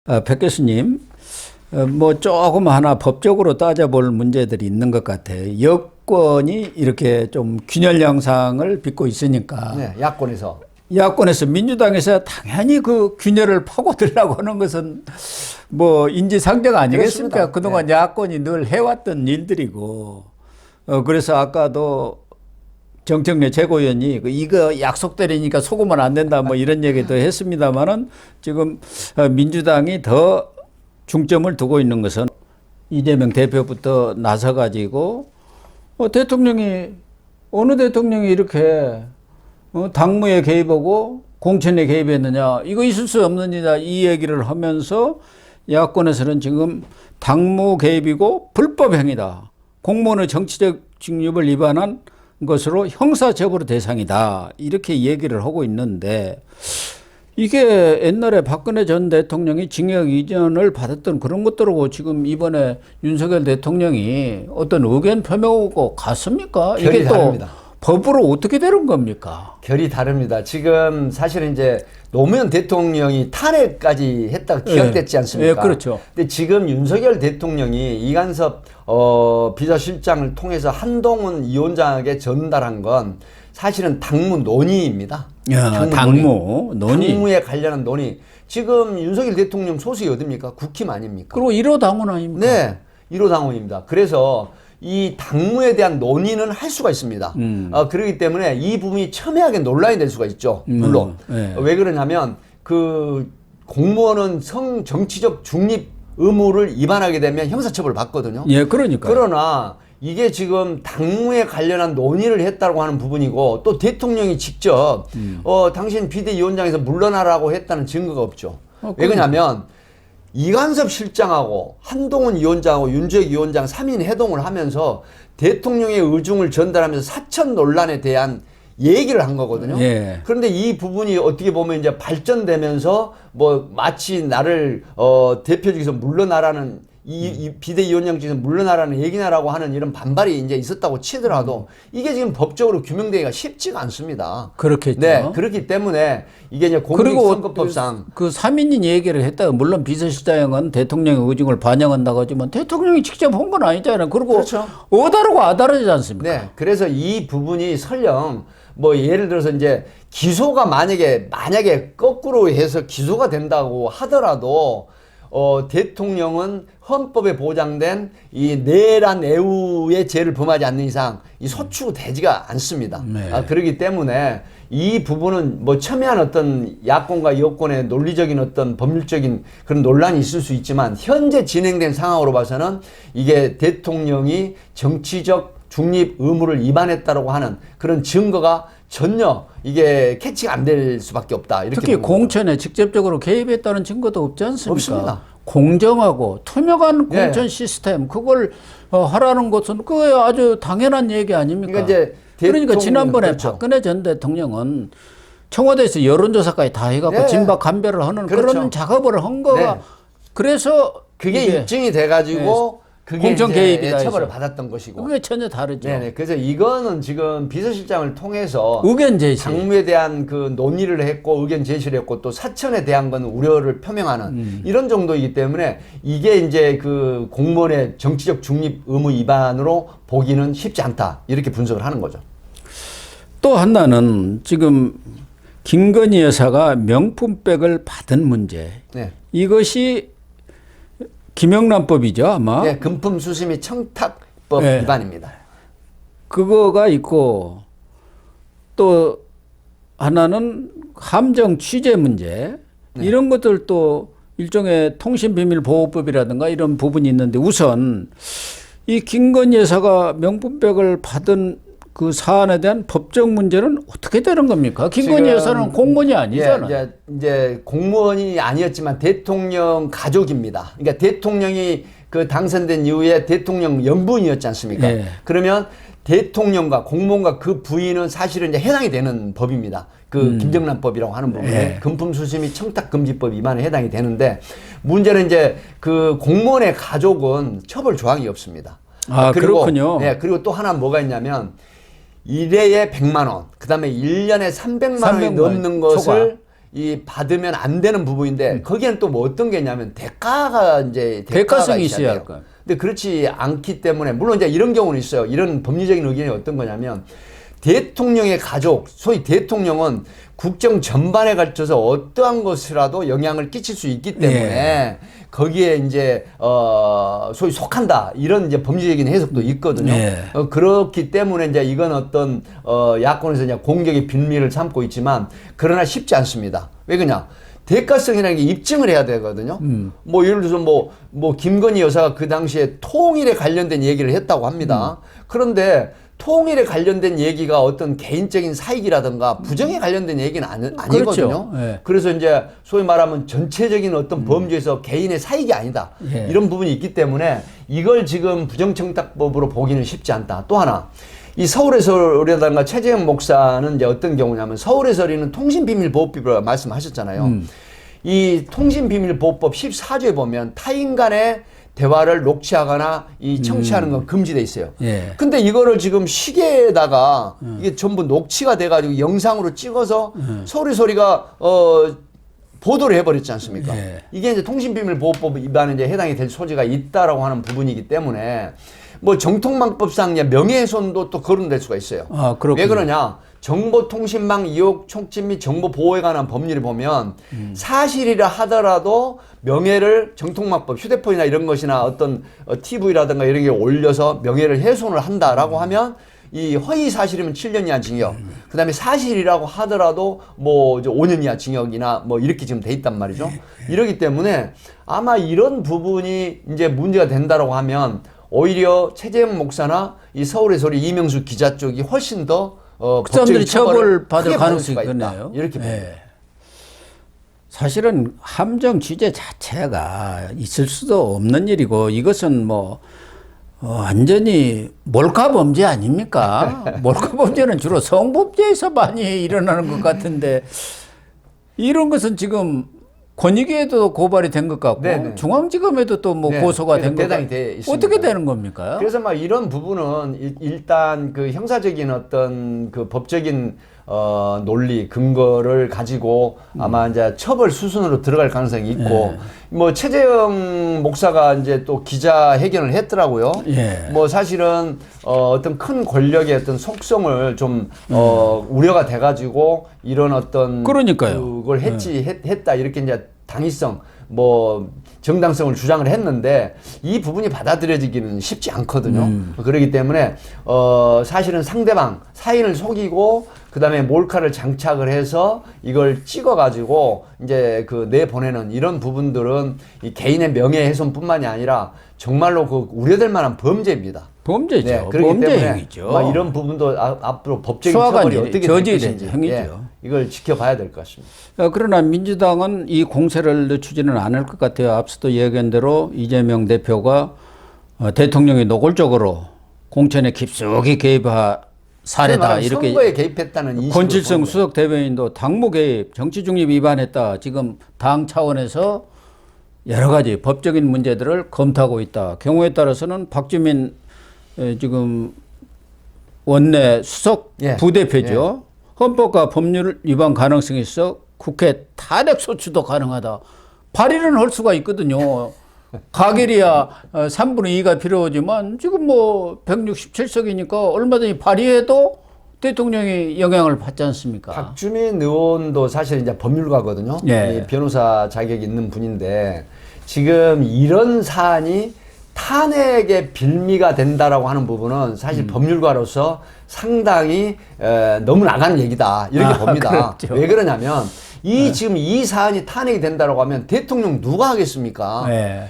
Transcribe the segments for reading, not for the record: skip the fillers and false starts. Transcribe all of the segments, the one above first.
백 교수님, 뭐 조금 하나 법적으로 따져볼 문제들이 있는 것 같아요. 여권이 이렇게 좀 균열 양상을 빚고 있으니까. 네, 야권에서. 야권에서 민주당에서 당연히 그 균열을 파고들려고 하는 것은 뭐 인지상정 아니겠습니까? 그렇습니다. 그동안 네. 야권이 늘 해왔던 일들이고. 그래서 아까도 정청래 최고위원이 이거 약속대로니까 속으면 안 된다 뭐 이런 얘기도 했습니다만은 지금 민주당이 더 중점을 두고 있는 것은 이재명 대표부터 나서 가지고 대통령이 어느 대통령이 이렇게 당무에 개입하고 공천에 개입했느냐 이거 있을 수 없는 일이다 이 얘기를 하면서 야권에서는 지금 당무 개입이고 불법 행위다 공무원의 정치적 중립을 위반한 것으로 형사처벌 대상이다 이렇게 얘기를 하고 있는데 이게 옛날에 박근혜 전 대통령이 징역 이전을 받았던 그런 것들하고 지금 이번에 윤석열 대통령이 어떤 의견 표명하고 같습니까? 이게 또 다릅니다. 법으로 어떻게 되는 겁니까? 결이 다릅니다. 지금 사실은 이제 노무현 대통령이 탄핵까지 했다가 기각됐지 않습니까? 예, 그렇죠. 근데 지금 윤석열 대통령이 이간섭 비서실장을 통해서 한동훈 위원장에게 전달한 건 사실은 당무 논의입니다. 야, 당무 논의. 당무에 관련한 논의. 지금 윤석열 대통령 소속이 어딥니까? 국힘 아닙니까? 그리고 1호 당원 아닙니까? 네, 1호 당원입니다. 그래서 이 당무에 대한 논의는 할 수가 있습니다. 그렇기 때문에 이 부분이 첨예하게 논란이 될 수가 있죠. 물론. 네. 왜 그러냐면 그 공무원은 정치적 중립 의무를 위반하게 되면 형사처벌을 받거든요. 예, 그러니까. 그러나 이게 지금 당무에 관련한 논의를 했다고 하는 부분이고 또 대통령이 직접 당신 비대위원장에서 물러나라고 했다는 증거가 없죠. 왜 그러냐면 이간섭 실장하고 한동훈 위원장하고 윤재혁 위원장 3인 회동을 하면서 대통령의 의중을 전달하면서 사천 논란에 대한 얘기를 한 거거든요. 예. 그런데 이 부분이 어떻게 보면 이제 발전되면서 뭐 마치 나를 대표직에서 물러나라는 이 비대위원장직에서 물러나라는 얘기나라고 하는 이런 반발이 이제 있었다고 치더라도 이게 지금 법적으로 규명되기가 쉽지가 않습니다. 그렇겠죠. 네, 그렇기 때문에 이게 이제 공직선거법상 그 3인이 얘기를 했다가 물론 비서실장은 대통령의 의중을 반영한다고 하지만 대통령이 직접 한 건 아니잖아요. 그리고 그렇죠. 어다르고 아다르지 않습니까? 네, 그래서 이 부분이 설령 뭐 예를 들어서 이제 기소가 만약에 거꾸로 해서 기소가 된다고 하더라도 대통령은 헌법에 보장된 이 내란 애우의 죄를 범하지 않는 이상 이 소추되지가 않습니다. 네. 그렇기 때문에 이 부분은 뭐 첨예한 어떤 야권과 여권의 논리적인 어떤 법률적인 그런 논란이 있을 수 있지만 현재 진행된 상황으로 봐서는 이게 대통령이 정치적 중립 의무를 위반했다라고 하는 그런 증거가 전혀 이게 캐치가 안 될 수밖에 없다. 이렇게 특히 보는 거죠. 공천에 직접적으로 개입했다는 증거도 없지 않습니까? 없습니다. 공정하고 투명한 네. 공천 시스템 그걸 하라는 것은 그게 아주 당연한 얘기 아닙니까? 그러니까 이제 그러니까 지난번에 그렇죠. 박근혜 전 대통령은 청와대에서 여론조사까지 다 해갖고 네. 진박 감별을 하는 그렇죠. 그런 작업을 한 거가 네. 그래서 그게 이게 입증이 돼가지고 그게 공천 이제 개입이다 처벌을 해서. 받았던 것이고. 그게 전혀 다르죠. 네네. 그래서 이거는 지금 비서실장을 통해서 의견 제시. 당무에 대한 그 논의를 했고 의견 제시를 했고 또 사천에 대한 건 우려를 표명하는 이런 정도이기 때문에 이게 이제 그 공무원의 정치적 중립 의무 위반으로 보기는 쉽지 않다. 이렇게 분석을 하는 거죠. 또 하나는 지금 김건희 여사가 명품백을 받은 문제. 네. 이것이 김영란법이죠 아마. 네, 금품 수수미 청탁법 네. 위반입니다. 그거가 있고 또 하나는 함정 취재 문제 이런 것들 또 일종의 통신비밀보호법이라든가 이런 부분이 있는데 우선 이 김건희 여사가 명품백을 받은 그 사안에 대한 법적 문제는 어떻게 되는 겁니까? 김건희 여사는 공무원이 아니잖아요. 예, 이제 공무원이 아니었지만 대통령 가족입니다. 그러니까 대통령이 그 당선된 이후에 대통령 연분이었지 않습니까? 네. 그러면 대통령과 공무원과 그 부인은 사실은 이제 해당이 되는 법입니다. 그 김정란법이라고 하는 부분에 네. 금품수수미 청탁금지법 위반에 해당이 되는데 문제는 이제 그 공무원의 가족은 처벌 조항이 없습니다. 아, 그렇군요. 네, 그리고 또 하나 뭐가 있냐면 1회에 100만 원, 그 다음에 1년에 300만 원이 300만 넘는 것을 초과. 이 받으면 안 되는 부분인데 거기에는 또 뭐 어떤 게 있냐면 대가가 이제 대가가 대가성이 있어야 있어야 돼요. 할 거예요. 근데 그렇지 않기 때문에 물론 이제 이런 경우는 있어요. 이런 법리적인 의견이 어떤 거냐면 대통령의 가족, 소위 대통령은 국정 전반에 걸쳐서 어떠한 것이라도 영향을 끼칠 수 있기 때문에 거기에 이제 소위 속한다 이런 이제 법리적인 해석도 있거든요. 그렇기 때문에 이제 이건 어떤 야권에서 이제 공격의 빌미를 삼고 있지만 그러나 쉽지 않습니다. 왜 그러냐? 대가성이라는 게 입증을 해야 되거든요. 뭐 예를 들어서 뭐 김건희 여사가 그 당시에 통일에 관련된 얘기를 했다고 합니다. 그런데 통일에 관련된 얘기가 어떤 개인적인 사익이라든가 부정에 관련된 얘기는 아니거든요. 그렇죠. 예. 그래서 이제 소위 말하면 전체적인 어떤 범죄에서 개인의 사익이 아니다. 예. 이런 부분이 있기 때문에 이걸 지금 부정청탁법으로 보기는 쉽지 않다. 또 하나. 이 서울해설이라든가 최재형 목사는 이제 어떤 경우냐면 서울해설이는 통신비밀보호법이라고 말씀하셨잖아요. 이 통신비밀보호법 14조에 보면 타인 간의 대화를 녹취하거나 이 청취하는 건 금지돼 있어요. 예. 근데 이거를 지금 시계에다가 이게 전부 녹취가 돼가지고 영상으로 찍어서 서울해설이가 보도를 해버렸지 않습니까? 예. 이게 이제 통신비밀보호법 위반에 이제 해당이 될 소지가 있다라고 하는 부분이기 때문에 뭐 정통망법상 명예훼손도 또 거론될 수가 있어요. 아, 그렇군요. 왜 그러냐? 정보통신망 이용, 촉진 및 정보 보호에 관한 법률을 보면 사실이라 하더라도 명예를 정통망법, 휴대폰이나 이런 것이나 어떤 TV라든가 이런 게 올려서 명예를 훼손을 한다라고 하면 이 허위 사실이면 7년 이하 징역, 그 다음에 사실이라고 하더라도 뭐 이제 5년 이하 징역이나 뭐 이렇게 지금 돼 있단 말이죠. 이러기 때문에 아마 이런 부분이 이제 문제가 된다라고 하면 오히려 최재형 목사나 이 서울해설이 이명수 기자 쪽이 훨씬 더 그 사람들이 처벌 받을 크게 가능성이 수가 있다. 있겠네요. 이렇게 봅니다. 사실은 함정 취재 자체가 있을 수도 없는 일이고 이것은 뭐 완전히 몰카 범죄 아닙니까? 몰카 범죄는 주로 성범죄에서 많이 일어나는 것 같은데 이런 것은 지금 권익위에도 고발이 된 것 같고 네네. 중앙지검에도 또 뭐 네, 고소가 된 것 대상이 같고 돼 있습니다. 어떻게 되는 겁니까? 그래서 막 이런 부분은 일단 그 형사적인 어떤 그 법적인 논리 근거를 가지고 아마 이제 처벌 수순으로 들어갈 가능성이 있고 뭐 최재형 목사가 이제 또 기자회견을 했더라고요. 뭐 사실은 어떤 큰 권력의 어떤 속성을 좀 우려가 돼가지고 이런 어떤 그러니까요. 그걸 했다 이렇게 이제 당위성 뭐 정당성을 주장을 했는데 이 부분이 받아들여지기는 쉽지 않거든요. 그렇기 때문에 사실은 상대방 사인을 속이고 그다음에 몰카를 장착을 해서 이걸 찍어가지고 이제 그 내보내는 이런 부분들은 이 개인의 명예훼손뿐만이 아니라 정말로 그 우려될 만한 범죄입니다. 범죄죠. 네, 그렇기 범죄 때문에 행위죠. 막 이런 부분도 앞으로 법적인 수사가 처벌이 어떻게 될 저지된 것인지 행위죠. 이걸 지켜봐야 될 것 같습니다. 그러나 민주당은 이 공세를 늦추지는 않을 것 같아요. 앞서도 얘기한 대로 이재명 대표가 대통령이 노골적으로 공천에 깊숙이 개입한 사례다 이렇게 선거에 개입했다는 인식을 권칠성 보는 수석 대변인도 당무 개입, 정치 중립 위반했다. 지금 당 차원에서 여러 가지 법적인 문제들을 검토하고 있다. 경우에 따라서는 박주민 지금 원내 수석 예. 부대표죠. 헌법과 법률 위반 가능성이 있어 국회 탄핵 소추도 가능하다. 발의는 할 수가 있거든요. 가결이야 3분의 2가 필요하지만 지금 뭐 167석이니까 얼마든지 발의해도 대통령이 영향을 받지 않습니까? 박주민 의원도 사실 이제 법률가거든요. 예. 이 변호사 자격이 있는 분인데 지금 이런 사안이 탄핵의 빌미가 된다라고 하는 부분은 사실 법률가로서 상당히 너무 나가는 얘기다 이렇게 봅니다. 그렇죠. 왜 그러냐면 지금 이 사안이 탄핵이 된다라고 하면 대통령 누가 하겠습니까?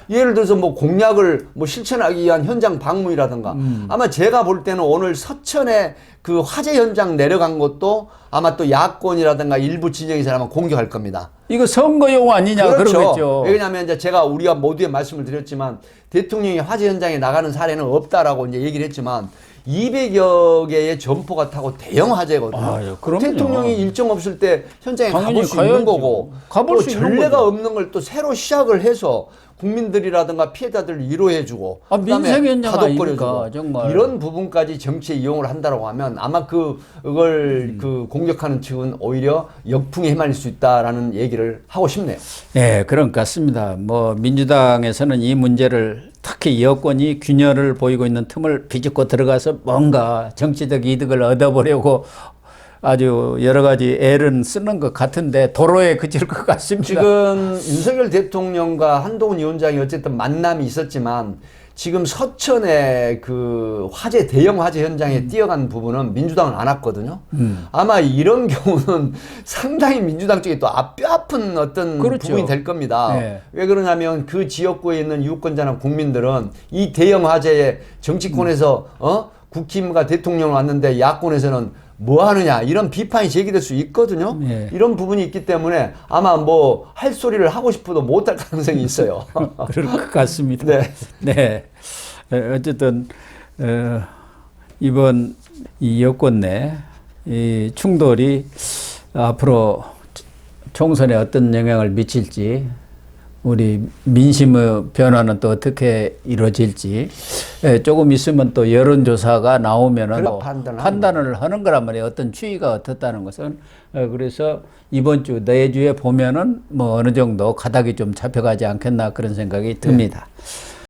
예를 들어서 뭐 공약을 뭐 실천하기 위한 현장 방문이라든가 아마 제가 볼 때는 오늘 서천에 그 화재 현장 내려간 것도 아마 또 야권이라든가 일부 진영에서 아마 공격할 겁니다. 이거 선거용 아니냐 그렇죠. 그러겠죠. 왜냐하면 이제 우리가 모두에 말씀을 드렸지만 대통령이 화재 현장에 나가는 사례는 없다라고 이제 얘기를 했지만 200여 개의 점포가 타고 대형 화재거든요. 그럼요. 대통령이 일정 없을 때 현장에 당연히 가볼 수 가야죠. 있는 거고 가볼 또 수 있는 전례가 거죠. 없는 걸 또 새로 시작을 해서 국민들이라든가 피해자들을 위로해주고 민생 그다음에 현장 다독거려주고 아닙니까, 정말. 이런 부분까지 정치에 이용을 한다라고 하면 아마 그걸 그 공격하는 측은 오히려 역풍에 휘말릴 수 있다라는 얘기를 하고 싶네요. 네, 그런 것 같습니다. 뭐 민주당에서는 이 문제를 특히 여권이 균열을 보이고 있는 틈을 비집고 들어가서 뭔가 정치적 이득을 얻어보려고 아주 여러 가지 애를 쓰는 것 같은데 도로에 그칠 것 같습니다. 지금 윤석열 대통령과 한동훈 위원장이 어쨌든 만남이 있었지만 지금 서천의 그 화재 대형 화재 현장에 뛰어간 부분은 민주당은 안 왔거든요. 아마 이런 경우는 상당히 민주당 쪽에 또 뼈 아픈 어떤 그렇죠. 부분이 될 겁니다. 네. 왜 그러냐면 그 지역구에 있는 유권자나 국민들은 이 대형 화재에 정치권에서 국힘과 대통령 왔는데 야권에서는 뭐 하느냐 이런 비판이 제기될 수 있거든요. 네. 이런 부분이 있기 때문에 아마 뭐 할 소리를 하고 싶어도 못할 가능성이 있어요. 그럴 것 같습니다. 네. 네. 어쨌든 이번 이 여권 내 이 충돌이 앞으로 총선에 어떤 영향을 미칠지, 우리 민심의 변화는 또 어떻게 이루어질지, 조금 있으면 또 여론조사가 나오면은 또 판단을 하는 거란 말이에요. 어떤 추이가 어떻다는 것은. 그래서 이번 주, 내주에 보면은 뭐 어느 정도 가닥이 좀 잡혀가지 않겠나 그런 생각이 듭니다.